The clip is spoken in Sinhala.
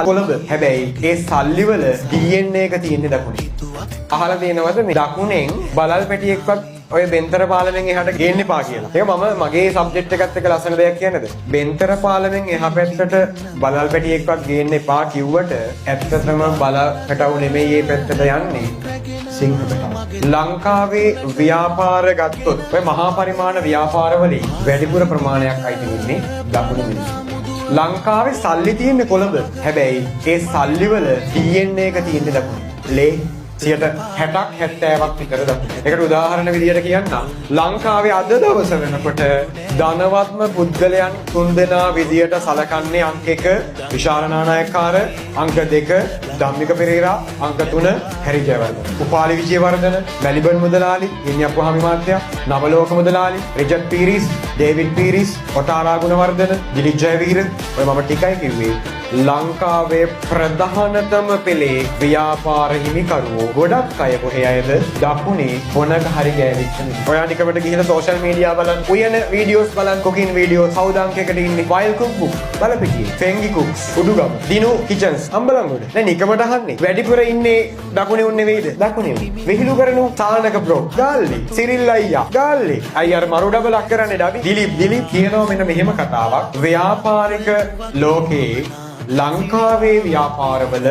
කොළඹ. හැබැයි ඒ සල්ලි වල DNA එක තියෙන්නේ දකුණේ. අහලා තියෙනවද මේ දකුණෙන් බලල් පැටියෙක්වත් ඔය බෙන්තර පාලමෙන් එහාට ගේන්න එපා කියලා. ඒක මම මගේ සබ්ජෙක්ට් එකත් එක්ක ලස්සන දෙයක් කියන්නද? බෙන්තර පාලමෙන් එහා පැත්තට බලල් පැටියෙක්වත් ගේන්න එපා කිව්වට ඇත්තටම බල පැටවු නෙමෙයි මේ පැත්තට යන්නේ. සිංහ පැටවු. ලංකාවේ ව්‍යාපාර ගත්තොත් ඔය මහා පරිමාණ ව්‍යාපාරවලින් වැඩිපුර ප්‍රමාණයක් අයිති වෙන්නේ දකුණු මිනිස්සු. ලංකාවේ සල්ලි තියෙන්නේ කොළඹ. හැබැයි ඒ සල්ලි වල DNA එක තියෙන්නේ දකුණේ. ලේ 60ක් 70ක් විතර දකුණේ. ඒකට උදාහරණ විදියට කියන්නම්. ලංකාවේ අද දවස වෙනකොට ධනවත්ම පුද්ගලයන් 3 දෙනා විදියට සලකන්නේ අංක 1 විශාල නානායක්කාර, අංක 2 ධම්මික පෙරේරා, අංක 3 හැරි ජයවර්ධන. උපාලි විජේවර්ධන, මැලිබන් මුදලාලි, ඉන්දියාපුහාමි මාත්‍යා, නවලෝක මුදලාලි, රිචඩ් පීරිස්, ඩේවිඩ් පීරිස්, ඔටාරා ගුණවර්ධන, දිලිත් ජයවීර ඔය මම ටිකයි කිව්වේ. ලංකාවේ ප්‍රධානතම පෙළේ ව්‍යාපාර හිමිකරුවෝ ගොඩක් අය කොහේ අයද? දකුණේ කොනක හරි ගෑවිච්ච නිසා. ඔයා නිකමට ගිහලා සෝෂල් මීඩියා බලන්න, උයන වීඩියෝස් බලන්න, කුකින් වීඩියෝස්, සෞදාංකයකට ඉන්නේ, වයිල් කුක් බුක් බලපිටියේ, ෆෙන්ගි කුක්ස්, උඩුගම, දිනු කිචන්ස්, අම්බලන්ගොඩ. දැන් නිකමට අහන්නේ වැඩිපුර ඉන්නේ දකුණේ උන්නේ වෙයිද? දකුණේ. විහිළු කරනු සානක බ්‍රෝ, ගාල්ලි, සිරිල් අයියා, ගාල්ලි. අයියාර මරු ඩබලක් කරන්නේ ඩබි. දිලිප් කියනවා මෙන්න මෙහෙම කතාවක්. ව්‍යාපාරික ලෝකේ ලංකාවේ ව්‍යාපාරවල